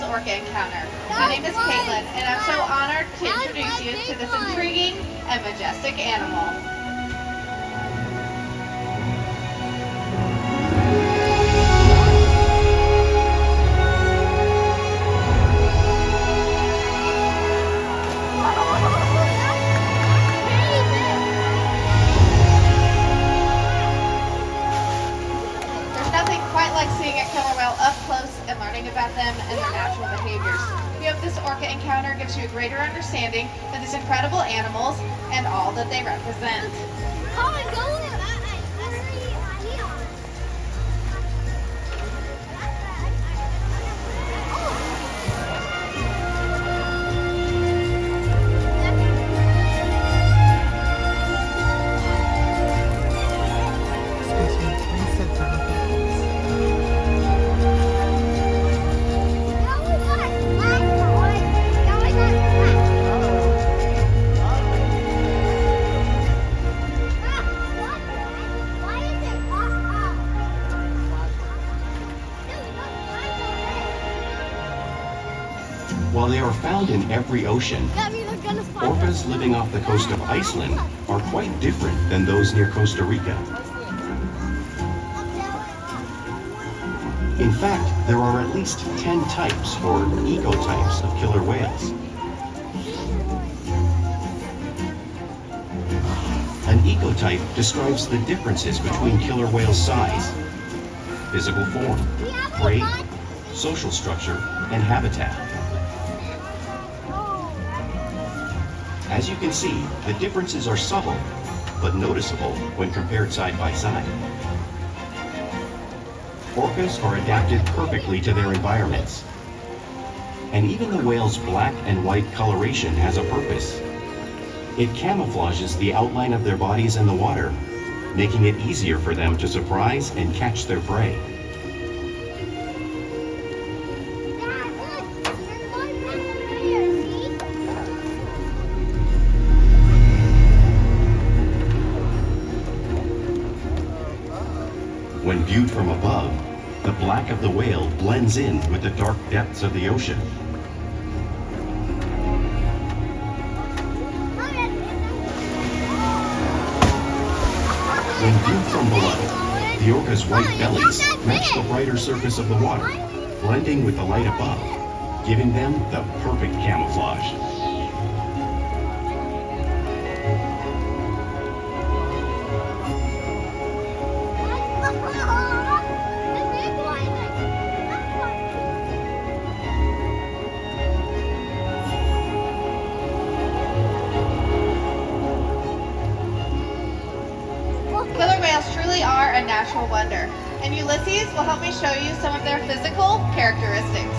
Orca Encounter. My name is Caitlin, and I'm so honored to introduce you to this intriguing and majestic animal. Up close and learning about them and their natural behaviors. We hope this Orca Encounter gives you a greater understanding of these incredible animals and all that they represent. Come and go. While they are found in every ocean, orcas living off the coast of Iceland are quite different than those near Costa Rica. In fact, there are at least 10 types or ecotypes of killer whales. An ecotype describes the differences between killer whale size, physical form, prey, social structure, and habitat. As you can see, the differences are subtle, but noticeable when compared side by side. Orcas are adapted perfectly to their environments. And even the whale's black and white coloration has a purpose. It camouflages the outline of their bodies in the water, making it easier for them to surprise and catch their prey. When viewed from above, the black of the whale blends in with the dark depths of the ocean. When viewed from below, the orca's white bellies match the brighter surface of the water, blending with the light above, giving them the perfect camouflage. Killer whales truly are a natural wonder, and Ulises will help me show you some of their physical characteristics.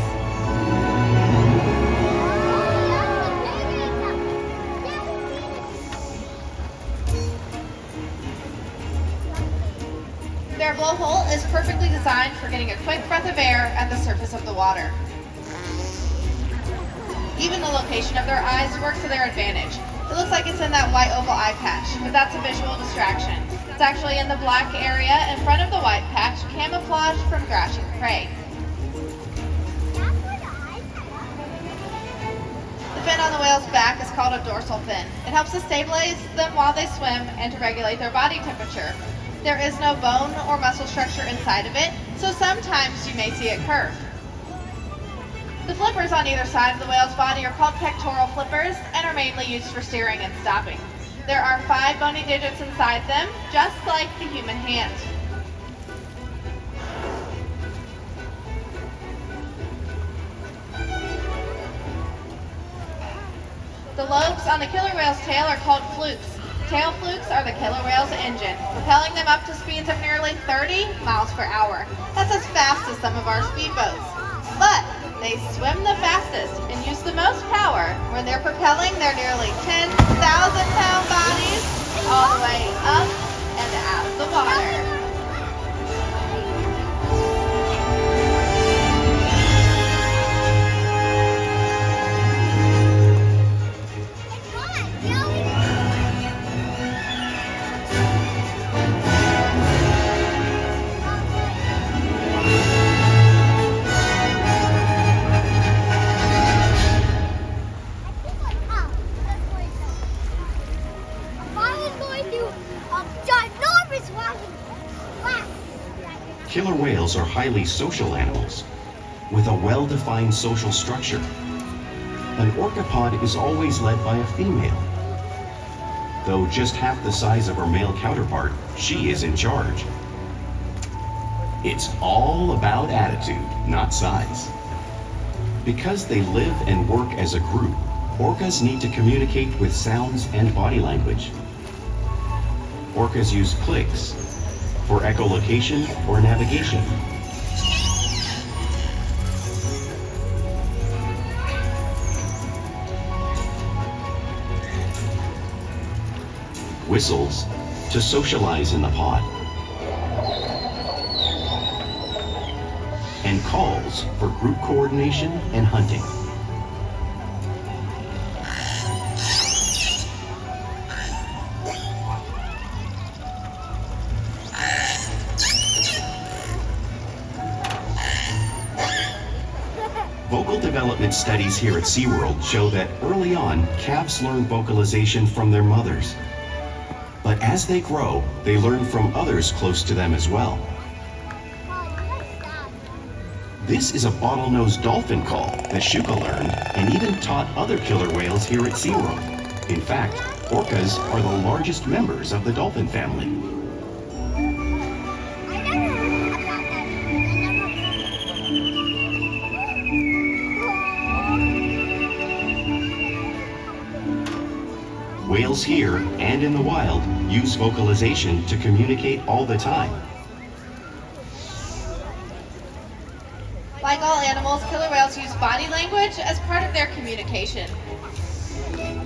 Their blowhole is perfectly designed for getting a quick breath of air at the surface of the water. Even the location of their eyes works to their advantage. It looks like it's in that white oval eye patch, but that's a visual distraction. It's actually in the black area in front of the white patch, camouflaged from grasping prey. The fin on the whale's back is called a dorsal fin. It helps to stabilize them while they swim and to regulate their body temperature. There is no bone or muscle structure inside of it, so sometimes you may see it curve. The flippers on either side of the whale's body are called pectoral flippers and are mainly used for steering and stopping. There are 5 bony digits inside them, just like the human hand. The lobes on the killer whale's tail are called flukes. Tail flukes are the killer whale's engine, propelling them up to speeds of nearly 30 miles per hour. That's as fast as some of our speedboats. But they swim the fastest and use the most power when they're propelling their nearly 10,000-pound bodies all the way up and out of the water. Killer whales are highly social animals with a well-defined social structure. An orca pod is always led by a female. Though just half the size of her male counterpart, she is in charge. It's all about attitude, not size. Because they live and work as a group, orcas need to communicate with sounds and body language. Orcas use clicks for echolocation or navigation. Whistles to socialize in the pod. And calls for group coordination and hunting. Vocal development studies here at SeaWorld show that early on, calves learn vocalization from their mothers. But as they grow, they learn from others close to them as well. This is a bottlenose dolphin call that Shuka learned and even taught other killer whales here at SeaWorld. In fact, orcas are the largest members of the dolphin family. Whales here and in the wild use vocalization to communicate all the time. Like all animals, killer whales use body language as part of their communication.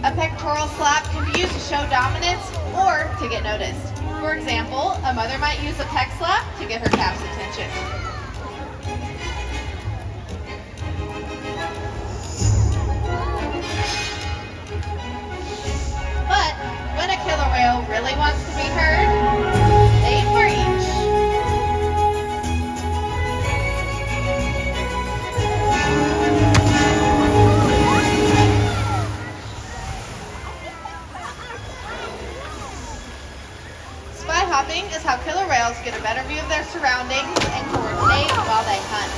A pectoral slap can be used to show dominance or to get noticed. For example, a mother might use a pec slap to get her calf's attention. But when a killer whale really wants to be heard, they preach. Spy hopping is how killer whales get a better view of their surroundings and coordinate while they hunt.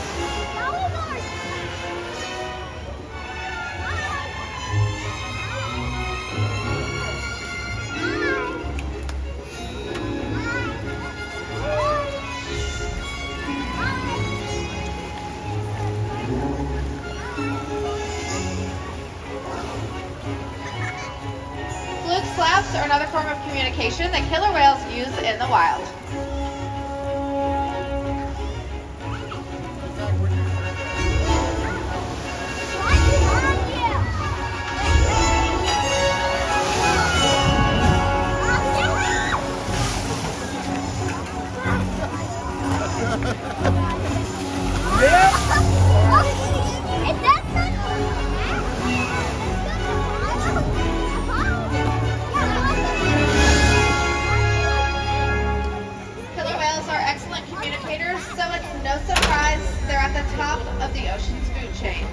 Fluke slaps are another form of communication that killer whales use in the wild. Killer whales are excellent communicators, so it's no surprise they're at the top of the ocean's food chain.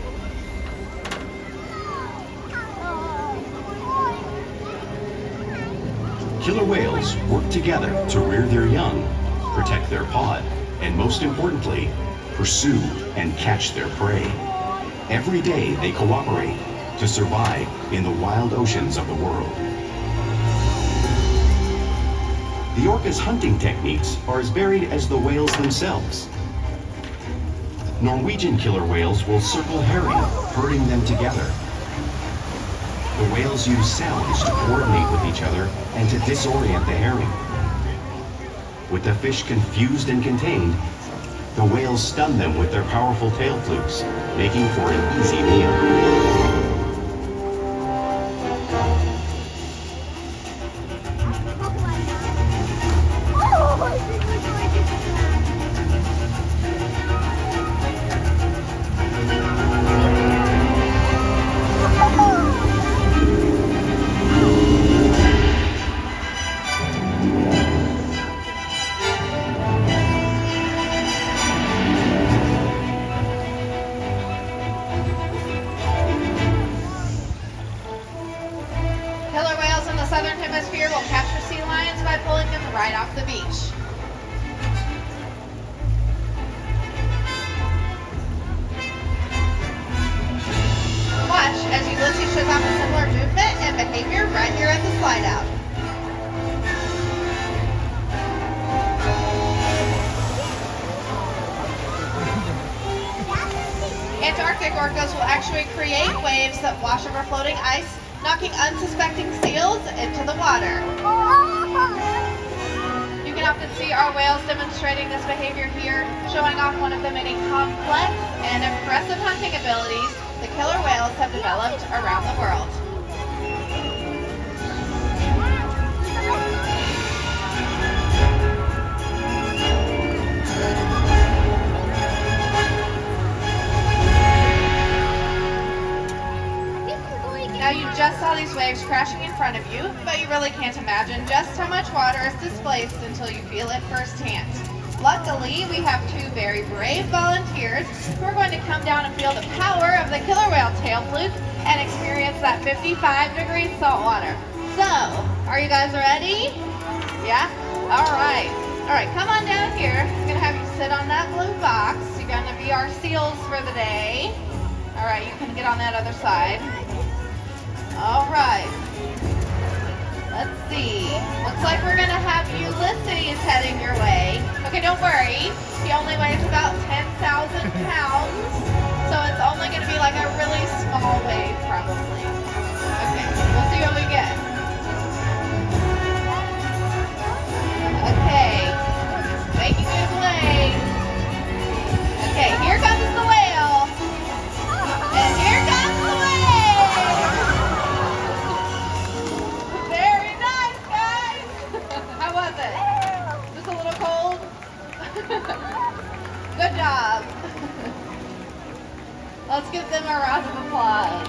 Killer whales work together to rear their young, protect their pod, and most importantly, pursue and catch their prey. Every day they cooperate to survive in the wild oceans of the world. The orca's hunting techniques are as varied as the whales themselves. Norwegian killer whales will circle herring, herding them together. The whales use sounds to coordinate with each other and to disorient the herring. With the fish confused and contained, the whales stun them with their powerful tail flukes, making for an easy meal. Killer whales in the southern hemisphere will capture sea lions by pulling them right off the beach. behavior right here at the slide out. Antarctic orcas will actually create waves that wash over floating ice, knocking unsuspecting seals into the water. You can often see our whales demonstrating this behavior here, showing off one of the many complex and impressive hunting abilities the killer whales have developed around the world. Now you just saw these waves crashing in front of you, but you really can't imagine just how much water is displaced until you feel it firsthand. Luckily, we have two very brave volunteers who are going to come down and feel the power of the killer whale tail fluke and experience that 55-degree salt water. So, are you guys ready? Yeah? Alright. Alright, come on down here. I'm going to have you sit on that blue box. You're going to be our seals for the day. Alright, you can get on that other side. Alright. Let's see. Looks like we're going to have Ulises heading your way. Okay, don't worry. He only weighs about 10,000 pounds. So it's only going to be like a really small wave, probably. Okay, we'll see what we get. Okay. Making his way. Okay, here comes the whale. And here comes the wave. Just a little cold? Good job. Let's give them a round of applause.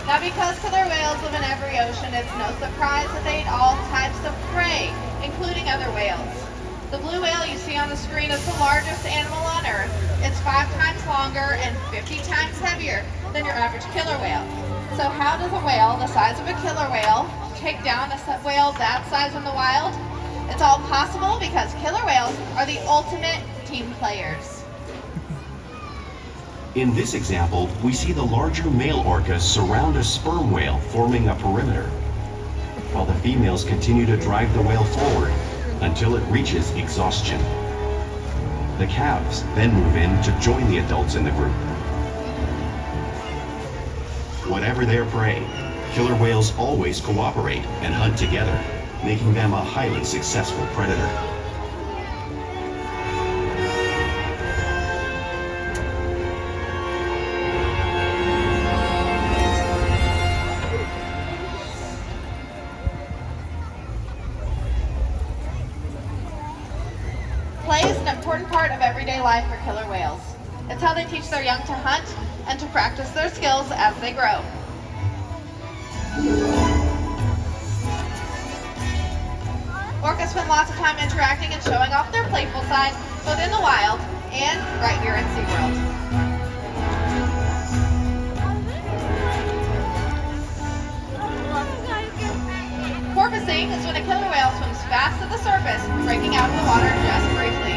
Now, because killer whales live in every ocean, it's no surprise that they eat all types of prey, including other whales. The blue whale you see on the screen is the largest animal on Earth. It's 5 times longer and 50 times heavier than your average killer whale. So how does a whale the size of a killer whale take down a whale that size in the wild? It's all possible because killer whales are the ultimate team players. In this example, we see the larger male orcas surround a sperm whale, forming a perimeter, while the females continue to drive the whale forward until it reaches exhaustion. The calves then move in to join the adults in the group. Whatever their prey, killer whales always cooperate and hunt together, making them a highly successful predator. Play is an important part of everyday life for killer whales. It's how they teach their young to hunt and to practice their skills as they grow. Orcas spend lots of time interacting and showing off their playful side, both in the wild and right here in SeaWorld. Porpoising is when a killer whale swims fast to the surface, breaking out of the water just briefly.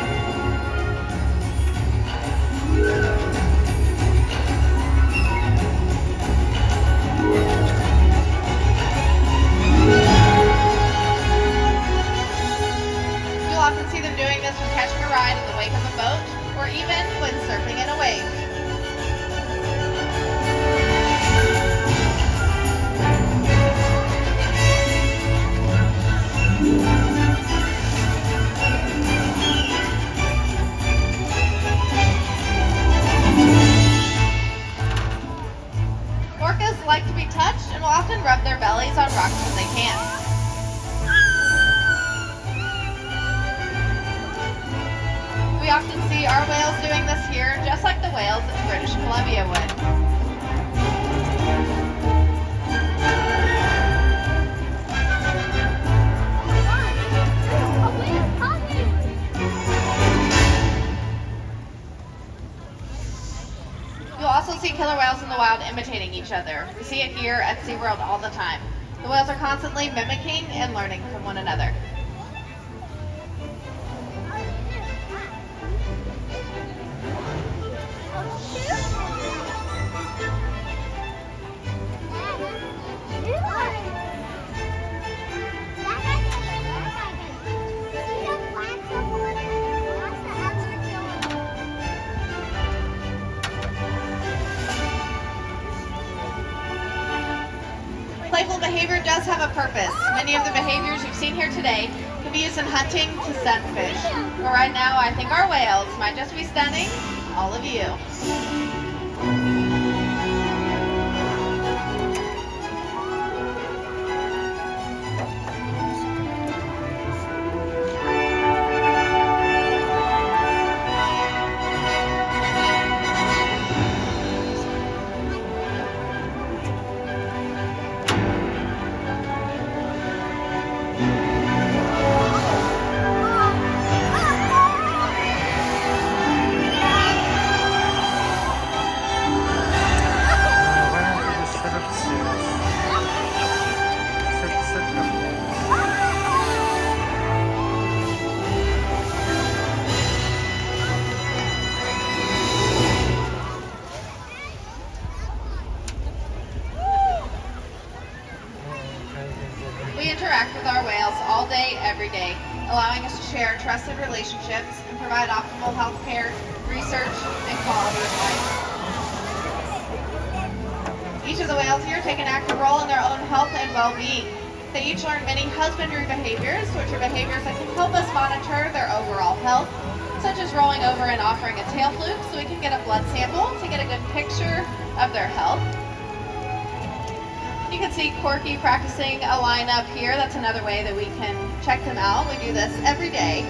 You'll often see them doing this when catching a ride in the wake of a boat, or even when surfing in a wave. Orcas like to be touched and will often rub their bellies on rocks when they can. We often see our whales doing this here, just like the whales in British Columbia would. You'll also see killer whales in the wild imitating each other. We see it here at SeaWorld all the time. The whales are constantly mimicking and learning from one another. Naval behavior does have a purpose. Many of the behaviors you've seen here today can be used in hunting to scent fish. But right now, I think our whales might just be stunning all of you. We interact with our whales all day, every day, allowing us to share trusted relationships and provide optimal health care, research, and quality of life. Each of the whales here take an active role in their own health and well-being. They each learn many husbandry behaviors, which are behaviors that can help us monitor their overall health, such as rolling over and offering a tail fluke so we can get a blood sample to get a good picture of their health. You can see Corky practicing a lineup here. That's another way that we can check them out. We do this every day.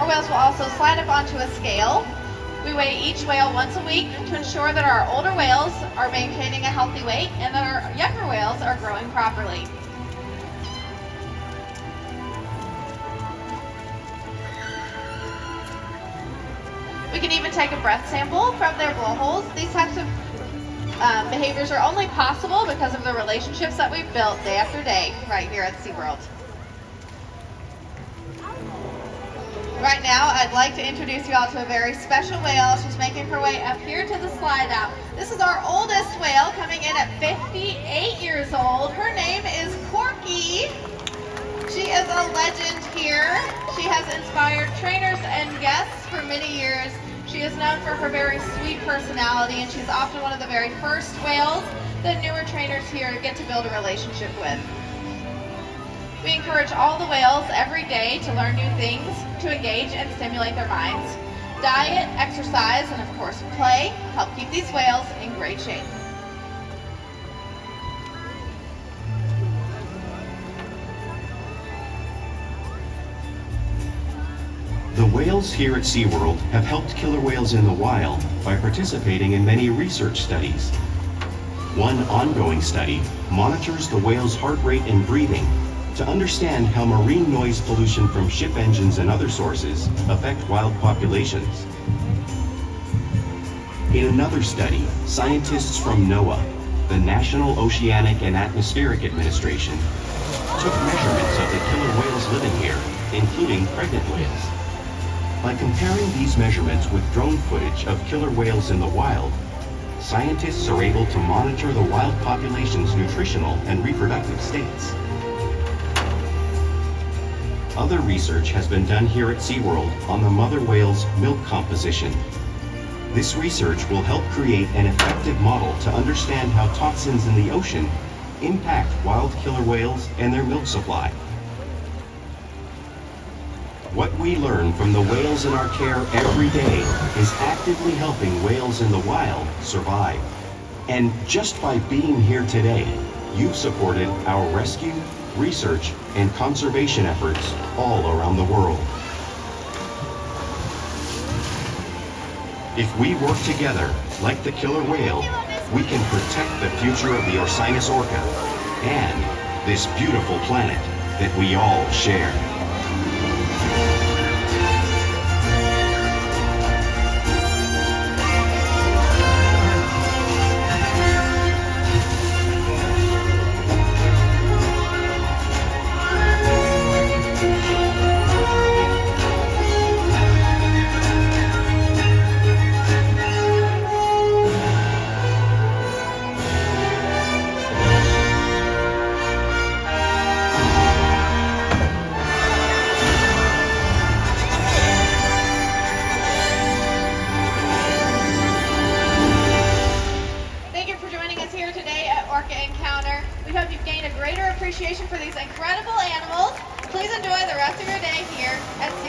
Our whales will also slide up onto a scale. We weigh each whale once a week to ensure that our older whales are maintaining a healthy weight and that our younger whales are growing properly. We can even take a breath sample from their blowholes. These types of behaviors are only possible because of the relationships that we've built day after day right here at SeaWorld. Right now, I'd like to introduce you all to a very special whale. She's making her way up here to the slide out. This is our oldest whale, coming in at 58 years old. Her name is Corky. She is a legend here. She has inspired trainers and guests for many years. She is known for her very sweet personality, and she's often one of the very first whales that newer trainers here get to build a relationship with. We encourage all the whales every day to learn new things, to engage and stimulate their minds. Diet, exercise, and of course play help keep these whales in great shape. The whales here at SeaWorld have helped killer whales in the wild by participating in many research studies. One ongoing study monitors the whale's heart rate and breathing to understand how marine noise pollution from ship engines and other sources affect wild populations. In another study, scientists from NOAA, the National Oceanic and Atmospheric Administration, took measurements of the killer whales living here, including pregnant whales. By comparing these measurements with drone footage of killer whales in the wild, scientists are able to monitor the wild population's nutritional and reproductive states. Other research has been done here at SeaWorld on the mother whale's milk composition. This research will help create an effective model to understand how toxins in the ocean impact wild killer whales and their milk supply. What we learn from the whales in our care every day is actively helping whales in the wild survive. And just by being here today, you've supported our rescue, research, and conservation efforts all around the world. If we work together, like the killer whale, we can protect the future of the Orcinus orca and this beautiful planet that we all share. at